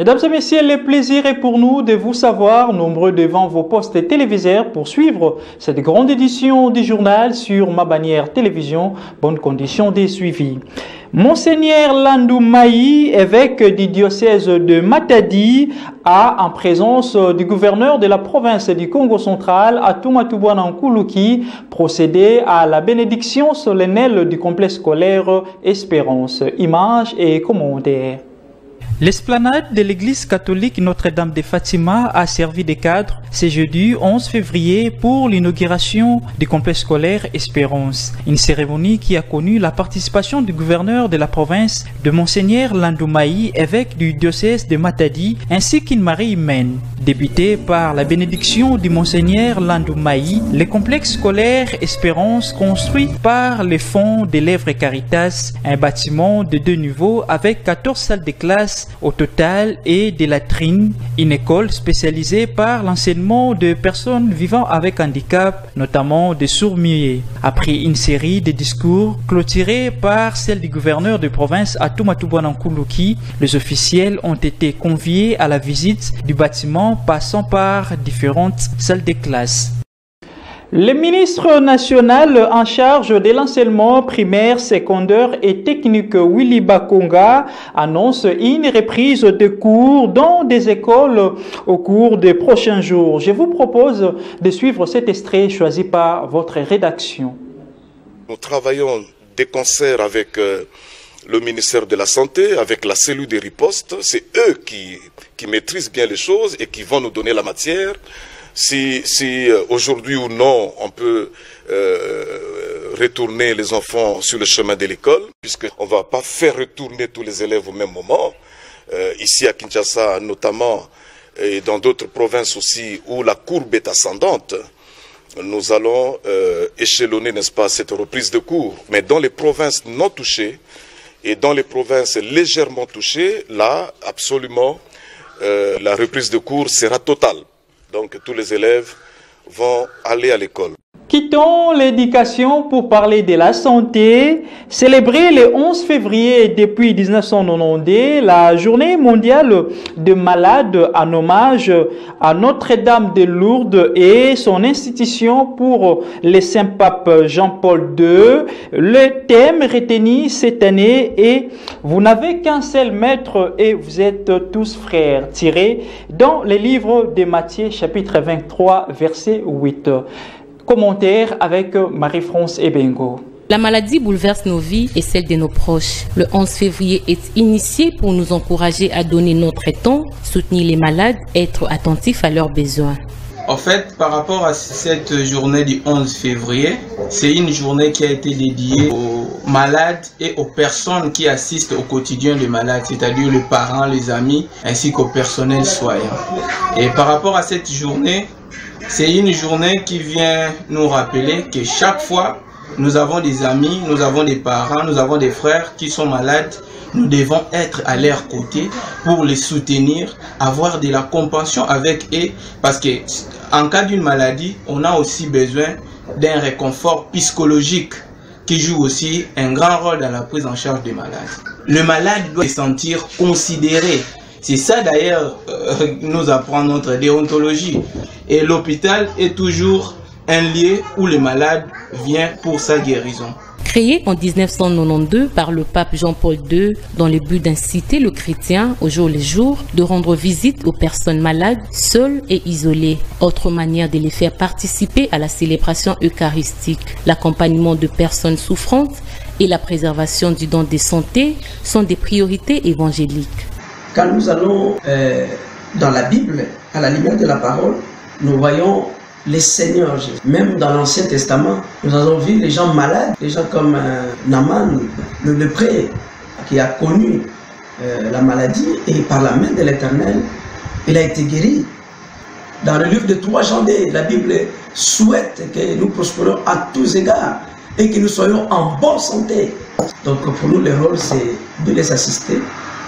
Mesdames et messieurs, le plaisir est pour nous de vous savoir nombreux devant vos postes téléviseurs pour suivre cette grande édition du journal sur ma bannière télévision. Bonnes conditions de suivi. Monseigneur Landou Maï, évêque du diocèse de Matadi, a, en présence du gouverneur de la province du Congo central, Atouma Nkuluki, procédé à la bénédiction solennelle du complexe scolaire Espérance. Images et commentaires. L'esplanade de l'église catholique Notre-Dame de Fatima a servi de cadre ce jeudi 11 février pour l'inauguration du complexe scolaire Espérance. Une cérémonie qui a connu la participation du gouverneur de la province, de Monseigneur Landou Maï, évêque du diocèse de Matadi, ainsi qu'une Marie humaine. Débuté par la bénédiction du Monseigneur Landou Maï, le complexe scolaire Espérance, construit par les fonds de l'œuvre Caritas, un bâtiment de 2 niveaux avec 14 salles de classe au total et des latrines, une école spécialisée par l'enseignement de personnes vivant avec handicap, notamment des sourds-muets. Après une série de discours clôturés par celle du gouverneur de province Atouma Nkuluki, les officiels ont été conviés à la visite du bâtiment passant par différentes salles de classe. Le ministre national en charge de l'enseignement primaire, secondaire et technique Willy Bakonga annonce une reprise de cours dans des écoles au cours des prochains jours. Je vous propose de suivre cet extrait choisi par votre rédaction. Nous travaillons de concert avec le ministère de la Santé, avec la cellule de riposte. C'est eux qui maîtrisent bien les choses et qui vont nous donner la matière. Si aujourd'hui ou non, on peut retourner les enfants sur le chemin de l'école, puisqu'on ne va pas faire retourner tous les élèves au même moment. Ici à Kinshasa notamment, et dans d'autres provinces aussi, où la courbe est ascendante, nous allons échelonner, n'est-ce pas, cette reprise de cours. Mais dans les provinces non touchées et dans les provinces légèrement touchées, là, absolument, la reprise de cours sera totale. Donc tous les élèves vont aller à l'école. Quittons l'éducation pour parler de la santé. Célébrer le 11 février depuis 1992 la journée mondiale des malades en hommage à Notre-Dame de Lourdes et son institution pour le Saint-Pape Jean-Paul II. Le thème retenu cette année est « Vous n'avez qu'un seul maître et vous êtes tous frères » tiré dans le livre de Matthieu chapitre 23 verset 8. Commentaire avec Marie-France Ebengo. La maladie bouleverse nos vies et celle de nos proches. Le 11 février est initié pour nous encourager à donner notre temps, soutenir les malades, être attentifs à leurs besoins. En fait, par rapport à cette journée du 11 février, c'est une journée qui a été dédiée aux malades et aux personnes qui assistent au quotidien des malades, c'est-à-dire les parents, les amis, ainsi qu'au personnel soignant. Et par rapport à cette journée, c'est une journée qui vient nous rappeler que chaque fois, nous avons des amis, nous avons des parents, nous avons des frères qui sont malades. Nous devons être à leur côté pour les soutenir, avoir de la compassion avec eux, parce que en cas d'une maladie, on a aussi besoin d'un réconfort psychologique qui joue aussi un grand rôle dans la prise en charge des malades. Le malade doit se sentir considéré. C'est ça d'ailleurs nous apprend notre déontologie. Et l'hôpital est toujours un lieu où le malade vient pour sa guérison. Créé en 1992 par le pape Jean-Paul II dans le but d'inciter le chrétien au jour le jour de rendre visite aux personnes malades, seules et isolées. Autre manière de les faire participer à la célébration eucharistique, l'accompagnement de personnes souffrantes et la préservation du don de santé sont des priorités évangéliques. Quand nous allons dans la Bible, à la lumière de la parole, nous voyons les seigneurs. Même dans l'Ancien Testament, nous avons vu les gens malades, des gens comme Naaman, le lépreux, qui a connu la maladie et par la main de l'Éternel, il a été guéri. Dans le livre de 3 Jean, la Bible souhaite que nous prospérons à tous égards et que nous soyons en bonne santé. Donc pour nous, le rôle, c'est de les assister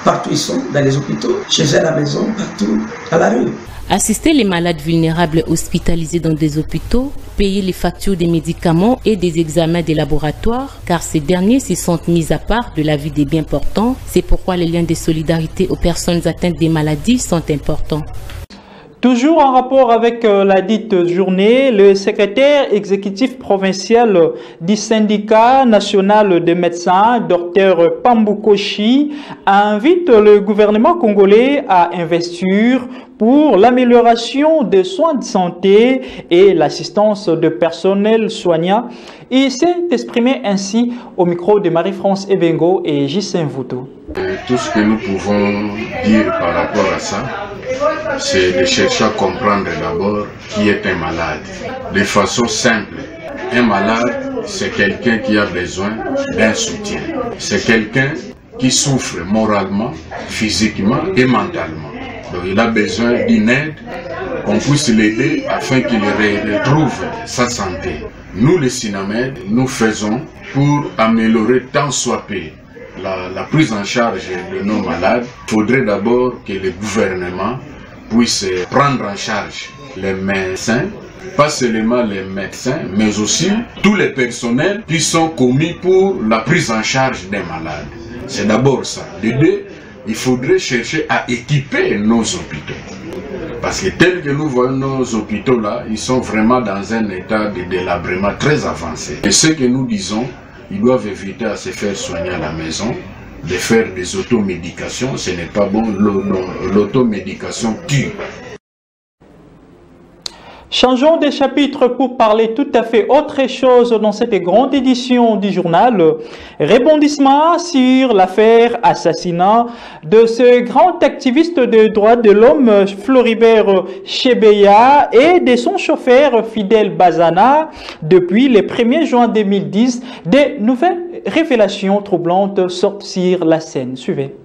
partout où ils sont, dans les hôpitaux, chez eux à la maison, partout, à la rue. Assister les malades vulnérables hospitalisés dans des hôpitaux payer les factures des médicaments et des examens des laboratoires, car ces derniers se sentent mis à part de la vie des bien portants. C'est pourquoi les liens de solidarité aux personnes atteintes des maladies sont importants. Toujours en rapport avec la dite journée, le secrétaire exécutif provincial du syndicat national des médecins, Dr Pamboukoshi, invite le gouvernement congolais à investir pour l'amélioration des soins de santé et l'assistance de personnel soignant. Il s'est exprimé ainsi au micro de Marie-France Ebengo et Gisèle Mvuto. Tout ce que nous pouvons dire par rapport à ça, c'est de chercher à comprendre d'abord qui est un malade. De façon simple, un malade, c'est quelqu'un qui a besoin d'un soutien. C'est quelqu'un qui souffre moralement, physiquement et mentalement. Donc il a besoin d'une aide, qu'on puisse l'aider afin qu'il retrouve sa santé. Nous, les SINAMED, nous faisons pour améliorer tant soit peu la prise en charge de nos malades. Il faudrait d'abord que le gouvernement puisse prendre en charge les médecins, pas seulement les médecins, mais aussi tous les personnels qui sont commis pour la prise en charge des malades. C'est d'abord ça. De deux, il faudrait chercher à équiper nos hôpitaux. Parce que tel que nous voyons nos hôpitaux là, ils sont vraiment dans un état de délabrement très avancé. Et ce que nous disons, ils doivent éviter à se faire soigner à la maison, de faire des automédications, ce n'est pas bon, l'automédication tue. Changeons de chapitre pour parler tout à fait autre chose dans cette grande édition du journal. Rebondissement sur l'affaire assassinat de ce grand activiste des droits de l'homme Floribert Chebeya et de son chauffeur Fidel Bazana. Depuis le 1er juin 2010, des nouvelles révélations troublantes sortent sur la scène. Suivez.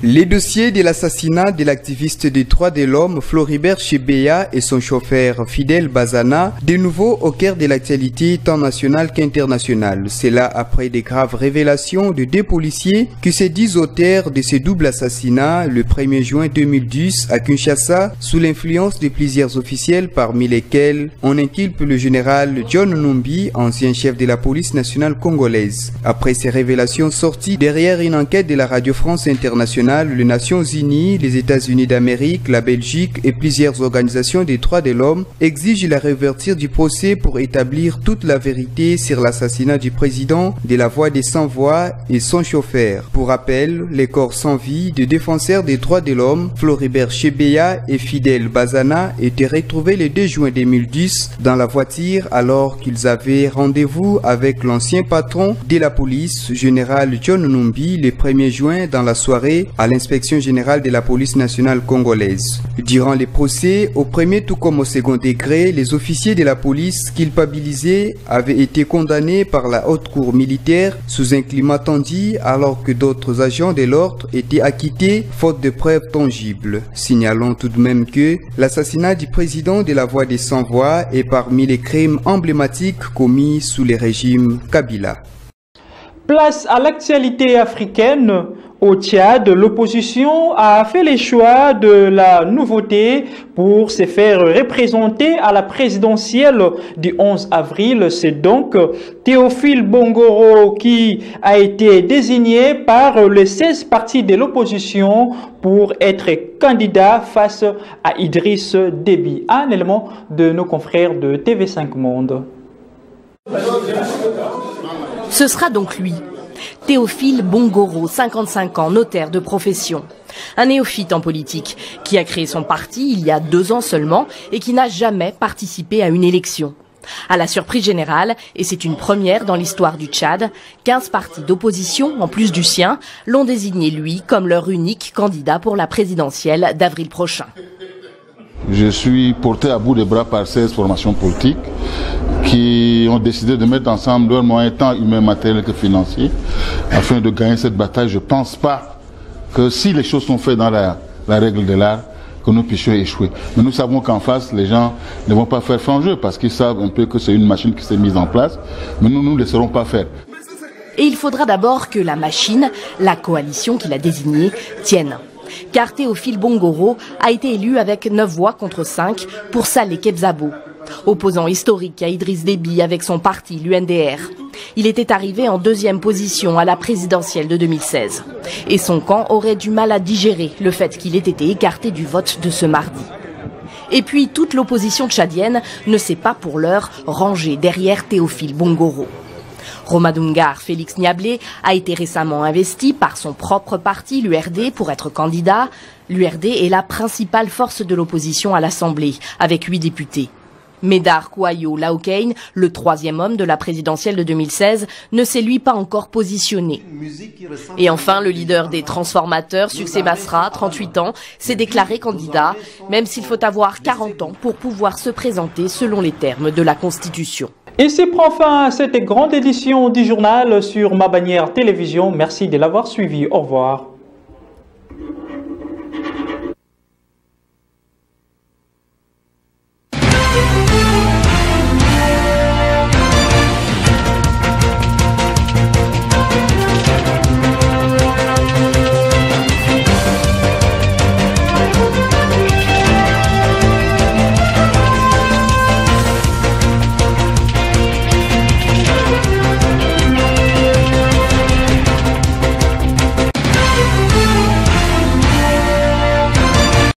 Les dossiers de l'assassinat de l'activiste des droits de l'homme Floribert Chebeya et son chauffeur Fidel Bazana, de nouveau au cœur de l'actualité tant nationale qu'internationale. C'est là après des graves révélations de deux policiers qui se disent auteurs de ce double assassinat le 1er juin 2010 à Kinshasa sous l'influence de plusieurs officiels parmi lesquels on inculpe le général John Numbi, ancien chef de la police nationale congolaise. Après ces révélations sorties derrière une enquête de la Radio France Internationale, les Nations Unies, les États-Unis d'Amérique, la Belgique et plusieurs organisations des droits de l'homme exigent la réouverture du procès pour établir toute la vérité sur l'assassinat du président de la Voix des Sans-Voix et son chauffeur. Pour rappel, les corps sans vie de défenseurs des droits de l'homme, Floribert Chebeya et Fidel Bazana, étaient retrouvés le 2 juin 2010 dans la voiture alors qu'ils avaient rendez-vous avec l'ancien patron de la police, général John Numbi, le 1er juin dans la soirée à l'inspection générale de la police nationale congolaise. Durant les procès, au premier tout comme au second degré, les officiers de la police culpabilisés avaient été condamnés par la haute cour militaire sous un climat tendu alors que d'autres agents de l'ordre étaient acquittés faute de preuves tangibles. Signalons tout de même que l'assassinat du président de la Voix des Sans-Voix est parmi les crimes emblématiques commis sous le régime Kabila. Place à l'actualité africaine. Au Tchad, l'opposition a fait le choix de la nouveauté pour se faire représenter à la présidentielle du 11 avril. C'est donc Théophile Bongoro qui a été désigné par les 16 partis de l'opposition pour être candidat face à Idriss Déby. Un élément de nos confrères de TV5 Monde. Ce sera donc lui. Théophile Bongoro, 55 ans, notaire de profession. Un néophyte en politique qui a créé son parti il y a 2 ans seulement et qui n'a jamais participé à une élection. À la surprise générale, et c'est une première dans l'histoire du Tchad, 15 partis d'opposition, en plus du sien, l'ont désigné lui comme leur unique candidat pour la présidentielle d'avril prochain. Je suis porté à bout de bras par 16 formations politiques qui ont décidé de mettre ensemble leurs moyens tant humains, matériels que financiers afin de gagner cette bataille. Je ne pense pas que si les choses sont faites dans la règle de l'art, que nous puissions échouer. Mais nous savons qu'en face, les gens ne vont pas faire franc jeu parce qu'ils savent un peu que c'est une machine qui s'est mise en place. Mais nous ne laisserons pas faire. Et il faudra d'abord que la machine, la coalition qu'il a désignée, tienne. Car Théophile Bongoro a été élu avec 9 voix contre 5 pour Saleh Kebzabo. Opposant historique à Idriss Déby avec son parti, l'UNDR. Il était arrivé en 2e position à la présidentielle de 2016. Et son camp aurait du mal à digérer le fait qu'il ait été écarté du vote de ce mardi. Et puis toute l'opposition tchadienne ne s'est pas pour l'heure rangée derrière Théophile Bongoro. Romadungar Félix Niablé a été récemment investi par son propre parti, l'URD, pour être candidat. L'URD est la principale force de l'opposition à l'Assemblée, avec 8 députés. Médard Kouayo Laokein, le 3e homme de la présidentielle de 2016, ne s'est lui pas encore positionné. Et enfin, le leader des transformateurs, Succès Masra, 38 ans, s'est déclaré candidat, même s'il faut avoir 40 ans pour pouvoir se présenter selon les termes de la Constitution. Ici prend fin cette grande édition du journal sur Ma Bannière Télévision. Merci de l'avoir suivi. Au revoir.